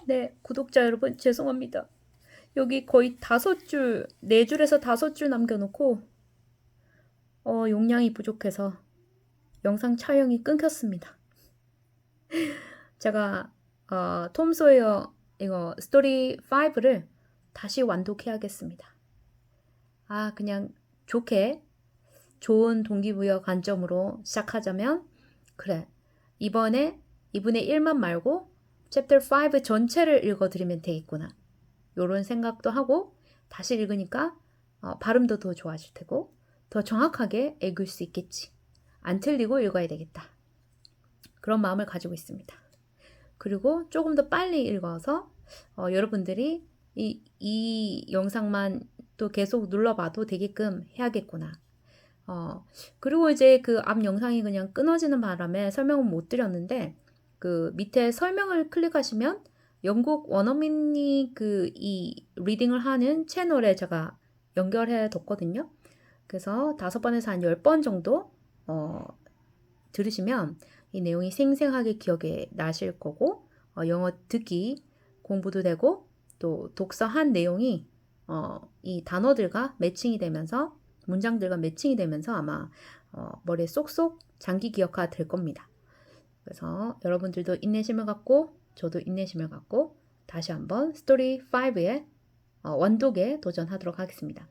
네, 구독자 여러분 죄송합니다. 여기 거의 5줄, 4줄에서 5줄 남겨놓고 용량이 부족해서 영상 촬영이 끊겼습니다. 제가 톰 소여 이거 스토리 5를 다시 완독해야겠습니다. 그냥 좋은 동기부여 관점으로 시작하자면 그래, 이번에 2분의 1만 말고 챕터 5 전체를 읽어드리면 되겠구나. 요런 생각도 하고 다시 읽으니까 발음도 더 좋아질 테고 더 정확하게 읽을 수 있겠지. 안 틀리고 읽어야 되겠다. 그런 마음을 가지고 있습니다. 그리고 조금 더 빨리 읽어서 여러분들이 이 영상만 또 계속 눌러봐도 되게끔 해야겠구나. 그리고 이제 그 앞 영상이 그냥 끊어지는 바람에 설명은 못 드렸는데 그 밑에 설명을 클릭하시면 영국 원어민이 이 리딩을 하는 채널에 제가 연결해 뒀거든요. 그래서 5번에서 한 10번 정도 들으시면 이 내용이 생생하게 기억에 나실 거고 영어 듣기 공부도 되고 또 독서한 내용이 이 단어들과 매칭이 되면서 문장들과 매칭이 되면서 아마 머리에 쏙쏙 장기 기억화 될 겁니다. 그래서 여러분들도 인내심을 갖고 저도 인내심을 갖고 다시 한번 스토리 5의 완독에 도전하도록 하겠습니다.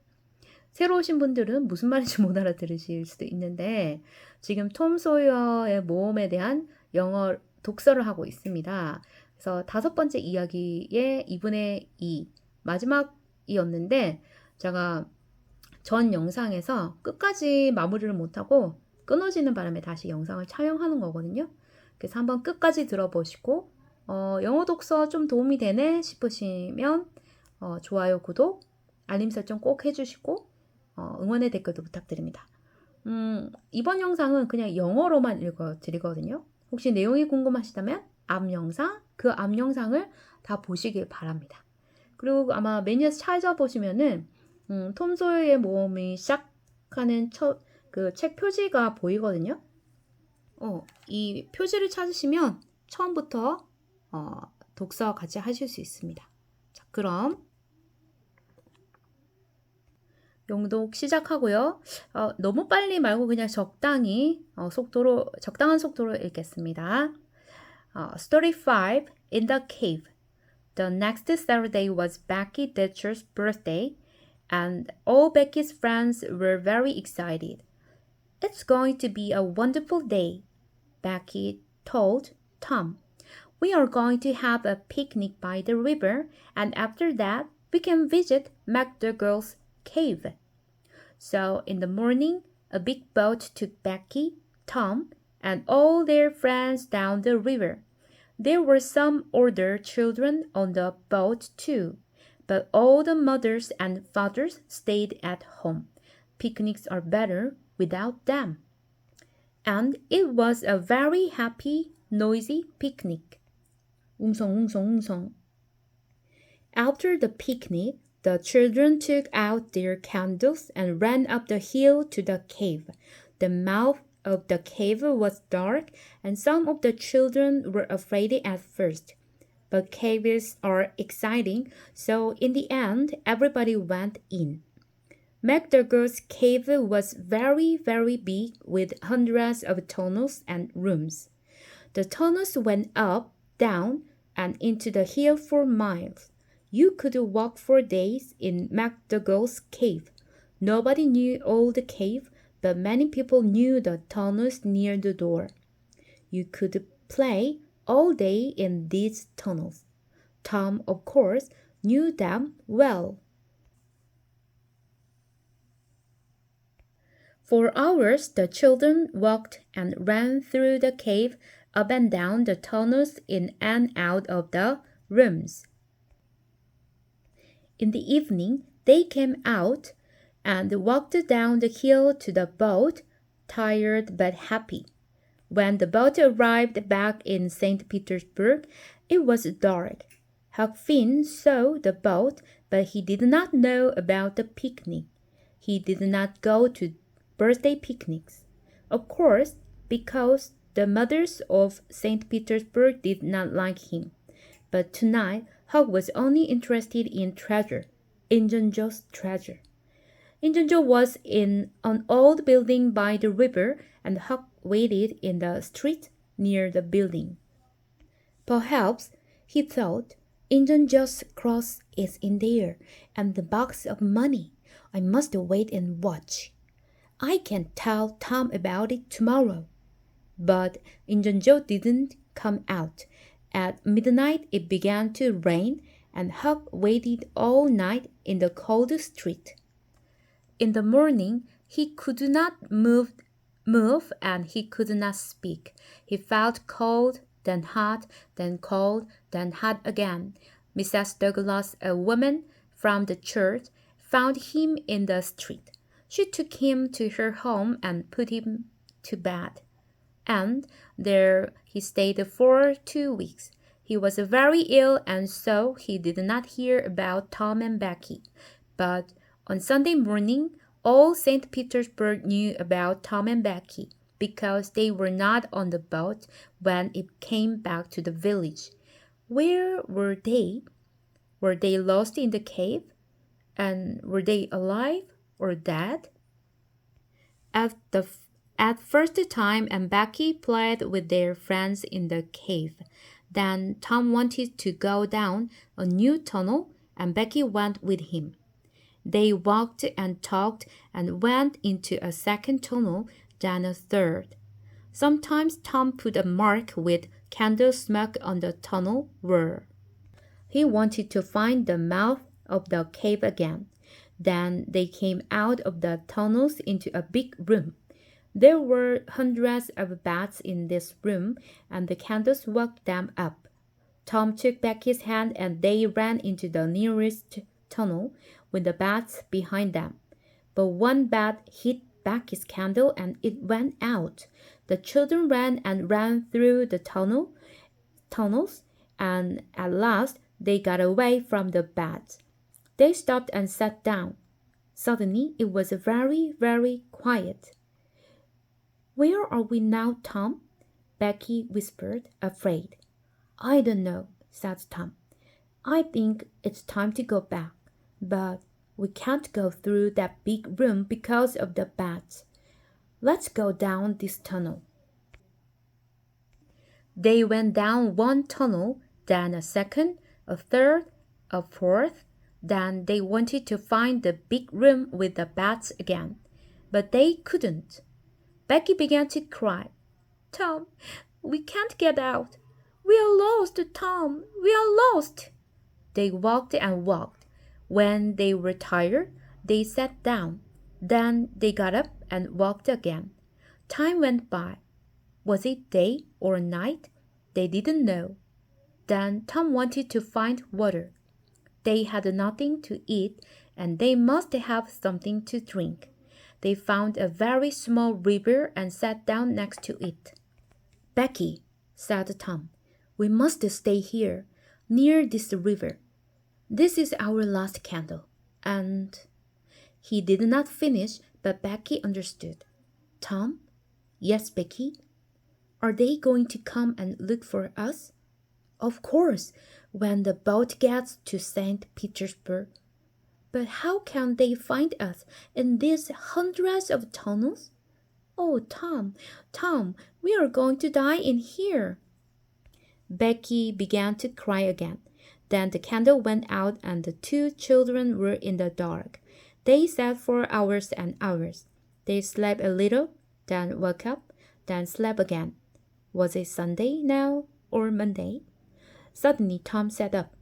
새로 오신 분들은 무슨 말인지 못 알아들으실 수도 있는데 지금 톰 소여의 모험에 대한 영어 독서를 하고 있습니다. 그래서 5번째 이야기의 2분의 2 마지막이었는데 제가 전 영상에서 끝까지 마무리를 못하고 끊어지는 바람에 다시 영상을 촬영하는 거거든요. 그래서 한번 끝까지 들어보시고 영어 독서 좀 도움이 되네 싶으시면 좋아요, 구독, 알림 설정 꼭 해주시고 응원의 댓글도 부탁드립니다. 이번 영상은 그냥 영어로만 읽어드리거든요. 혹시 내용이 궁금하시다면 앞 영상, 그 앞 영상을 다 보시길 바랍니다. 그리고 아마 메뉴에서 찾아보시면은 톰 소여의 모험이 시작하는 그 책 표지가 보이거든요. 이 표지를 찾으시면 처음부터 독서 같이 하실 수 있습니다. 자, 그럼 영독 시작하고요. 너무 빨리 말고 그냥 적당한 속도로 읽겠습니다. Story 5 In the Cave. The next Saturday was Becky Ditcher's birthday, and all Becky's friends were very excited. It's going to be a wonderful day, Becky told Tom. We are going to have a picnic by the river, and after that, we can visit McDougall's cave. So in the morning, a big boat took Becky, Tom, and all their friends down the river. There were some older children on the boat too, but all the mothers and fathers stayed at home. Picnics are better without them. And it was a very happy, noisy picnic. 웅성웅성웅성. After the picnic, the children took out their candles and ran up the hill to the cave. The mouth of the cave was dark, and some of the children were afraid at first. But caves are exciting, so in the end, everybody went in. McDougall's cave was very, very big with hundreds of tunnels and rooms. The tunnels went up, down, and into the hill for miles. You could walk for days in McDougall's cave. Nobody knew all the cave, but many people knew the tunnels near the door. You could play all day in these tunnels. Tom, of course, knew them well. For hours, the children walked and ran through the cave, up and down the tunnels, in and out of the rooms. In the evening, they came out and walked down the hill to the boat, tired but happy. When the boat arrived back in St. Petersburg, it was dark. Huck Finn saw the boat, but he did not know about the picnic. He did not go to birthday picnics. Of course, because the mothers of St. Petersburg did not like him. But tonight, Hug was only interested in treasure, Injun Joe's treasure. Injun Joe was in an old building by the river, and Hug waited in the street near the building. Perhaps, he thought, Injun Joe's cross is in there, and the box of money. I must wait and watch. I can tell Tom about it tomorrow. But Injun Joe didn't come out. At midnight it began to rain, and Hug waited all night in the cold street. In the morning he could not move, and he could not speak. He felt cold, then hot, then cold, then hot again. Mrs. Douglas, a woman from the church, found him in the street. She took him to her home and put him to bed. And there he stayed for 2 weeks. He was very ill, and so he did not hear about Tom and Becky. But on Sunday morning, all St. Petersburg knew about Tom and Becky, because they were not on the boat when it came back to the village. Where were they? Were they lost in the cave? And were they alive or dead? At first Tom and Becky played with their friends in the cave. Then Tom wanted to go down a new tunnel, and Becky went with him. They walked and talked and went into a second tunnel, then a third. Sometimes Tom put a mark with candle smoke on the tunnel where he wanted to find the mouth of the cave again. Then they came out of the tunnels into a big room. There were hundreds of beds in this room, and the candles woke them up. Tom took Becky's hand, and they ran into the nearest tunnel with the beds behind them. But one bed hit Becky's candle, and it went out. The children ran and ran through the tunnels, and at last they got away from the beds. They stopped and sat down. Suddenly it was very, very quiet. "Where are we now, Tom?" Becky whispered, afraid. "I don't know," said Tom. "I think it's time to go back, but we can't go through that big room because of the beds. Let's go down this tunnel." They went down one tunnel, then a second, a third, a fourth. Then they wanted to find the big room with the beds again, but they couldn't. Becky began to cry. "Tom, we can't get out. We are lost, Tom. We are lost." They walked and walked. When they were tired, they sat down. Then they got up and walked again. Time went by. Was it day or night? They didn't know. Then Tom wanted to find water. They had nothing to eat, and they must have something to drink. They found a very small river and sat down next to it. "Becky," said Tom, "we must stay here, near this river. This is our last candle." And he did not finish, but Becky understood. "Tom?" "Yes, Becky?" "Are they going to come and look for us?" "Of course, when the boat gets to St. Petersburg." "But how can they find us in these hundreds of tunnels?" "Oh, Tom, we are going to die in here." Becky began to cry again. Then the candle went out, and the two children were in the dark. They sat for hours and hours. They slept a little, then woke up, then slept again. Was it Sunday now or Monday? Suddenly Tom sat up.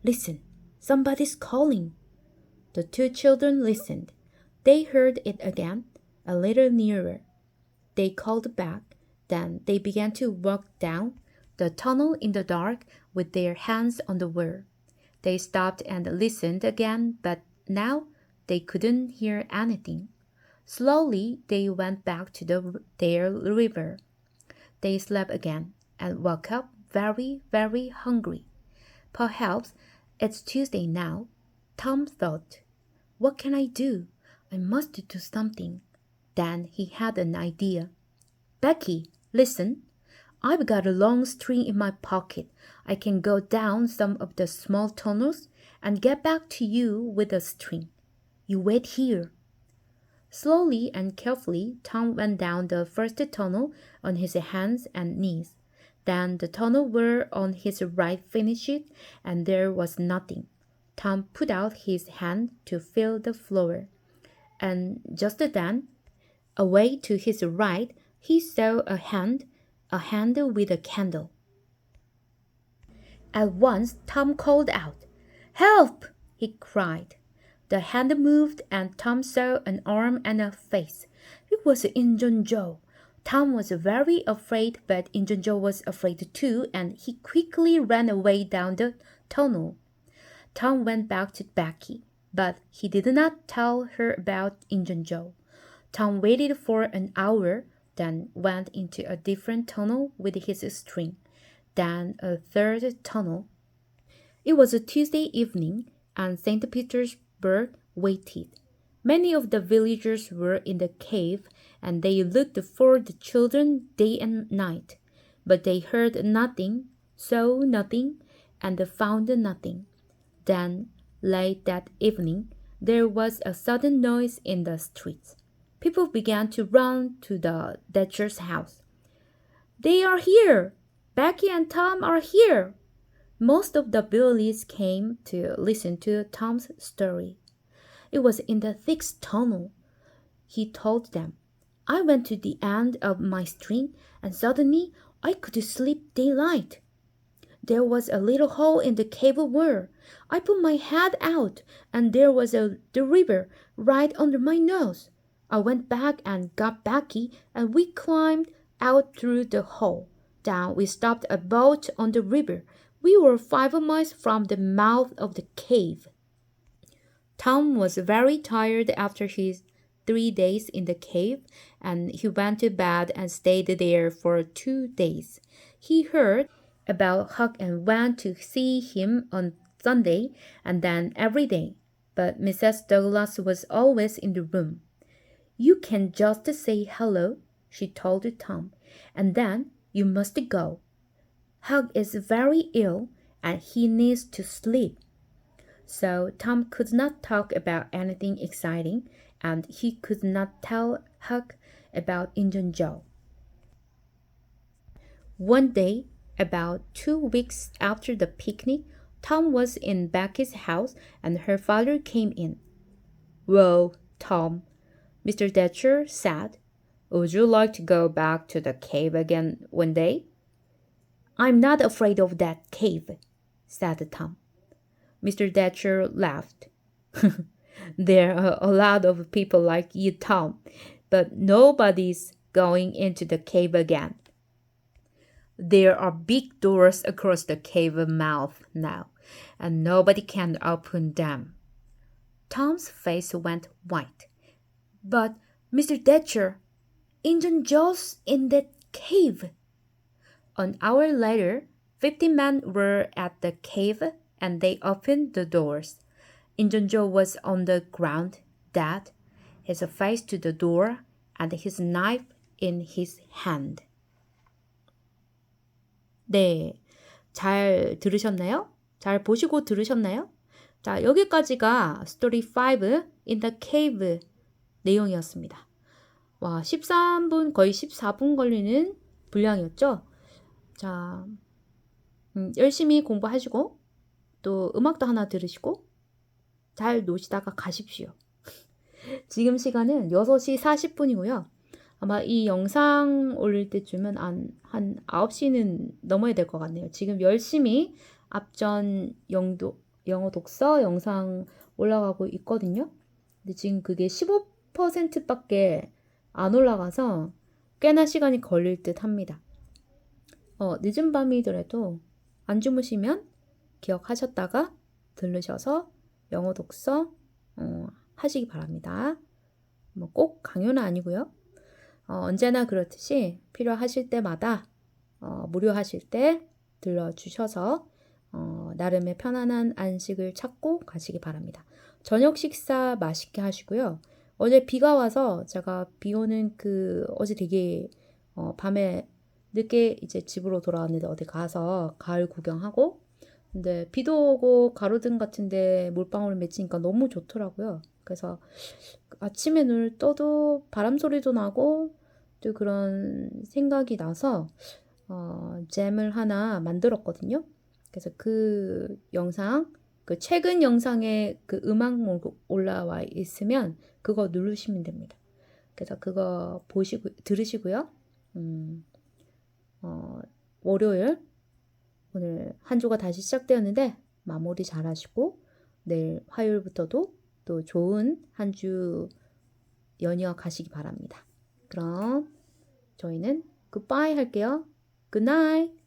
"Listen, somebody's calling." The two children listened. They heard it again, a little nearer. They called back. Then they began to walk down the tunnel in the dark with their hands on the wheel. They stopped and listened again, but now they couldn't hear anything. Slowly they went back to their river. They slept again and woke up very, very hungry. Perhaps it's Tuesday now, Tom thought. What can I do? I must do something. Then he had an idea. Becky, listen. I've got a long string in my pocket. I can go down some of the small tunnels and get back to you with the string. You wait here. Slowly and carefully, Tom went down the first tunnel on his hands and knees. Then the tunnel where on his right finished, and there was nothing. Tom put out his hand to feel the floor, and just then, away to his right, he saw a hand with a candle. At once, Tom called out, "Help!" he cried. The hand moved, and Tom saw an arm and a face. It was Injun Joe. Tom was very afraid, but Injun Joe was afraid too, and he quickly ran away down the tunnel. Tom went back to Becky, but he did not tell her about Injun Joe. Tom waited for an hour, then went into a different tunnel with his string, then a third tunnel. It was a Tuesday evening, and St. Petersburg waited. Many of the villagers were in the cave, and they looked for the children day and night. But they heard nothing, saw nothing, and found nothing. Then, late that evening, there was a sudden noise in the streets. People began to run to the Thatcher's house. "They are here! Becky and Tom are here!" Most of the villagers came to listen to Tom's story. It was in the thick tunnel, he told them. I went to the end of my string, and suddenly I could sleep daylight. There was a little hole in the cave wall. I put my head out, and there was the river right under my nose. I went back and got Becky, and we climbed out through the hole. Then we stopped a boat on the river. We were 5 miles from the mouth of the cave. Tom was very tired after his 3 days in the cave, and he went to bed and stayed there for 2 days. He heard about Huck and went to see him on Sunday and then every day. But Mrs. Douglas was always in the room. "You can just say hello," she told Tom, "and then you must go. Huck is very ill and he needs to sleep." So Tom could not talk about anything exciting, and he could not tell Huck about Injun Joe. One day, about 2 weeks after the picnic, Tom was in Becky's house and her father came in. "Well, Tom," Mr. Thatcher said, "would you like to go back to the cave again one day?" "I'm not afraid of that cave," said Tom. Mr. Thatcher laughed. "There are a lot of people like you, Tom, but nobody's going into the cave again. There are big doors across the cave mouth now, and nobody can open them." Tom's face went white. "But, Mr. Thatcher, Injun Joe's in that cave." An hour later, 50 men were at the cave, and they opened the doors. Injun Joe was on the ground, dead, his face to the door, and his knife in his hand. 네, 잘 들으셨나요? 잘 보시고 들으셨나요? 자, 여기까지가 스토리 5 In the Cave 내용이었습니다. 와, 13분, 거의 14분 걸리는 분량이었죠? 자, 열심히 공부하시고 또 음악도 하나 들으시고 잘 노시다가 가십시오. 지금 시간은 6시 40분이고요. 아마 이 영상 올릴 때쯤은 한 9시는 넘어야 될 것 같네요. 지금 열심히 앞전 영어 독서 영상 올라가고 있거든요. 근데 지금 그게 15%밖에 안 올라가서 꽤나 시간이 걸릴 듯 합니다. 늦은 밤이더라도 안 주무시면 기억하셨다가 들르셔서 영어 독서 하시기 바랍니다. 뭐 꼭 강요는 아니고요. 언제나 그렇듯이 필요하실 때마다 무료하실 때 들러주셔서 나름의 편안한 안식을 찾고 가시기 바랍니다. 저녁 식사 맛있게 하시고요. 어제 비가 와서 제가 비 오는 어제 되게 밤에 늦게 이제 집으로 돌아왔는데 어디 가서 가을 구경하고, 근데 비도 오고 가로등 같은데 물방울 맺히니까 너무 좋더라고요. 그래서 아침에 눈을 떠도 바람 소리도 나고 또 그런 생각이 나서 잼을 하나 만들었거든요. 그래서 그 영상, 그 최근 영상에 그 음악 올라와 있으면 그거 누르시면 됩니다. 그래서 그거 보시고 들으시고요. 월요일 오늘 한 주가 다시 시작되었는데 마무리 잘 하시고 내일 화요일부터도 또 좋은 한 주 연이어 가시기 바랍니다. 그럼 저희는 굿바이 할게요. 굿나잇.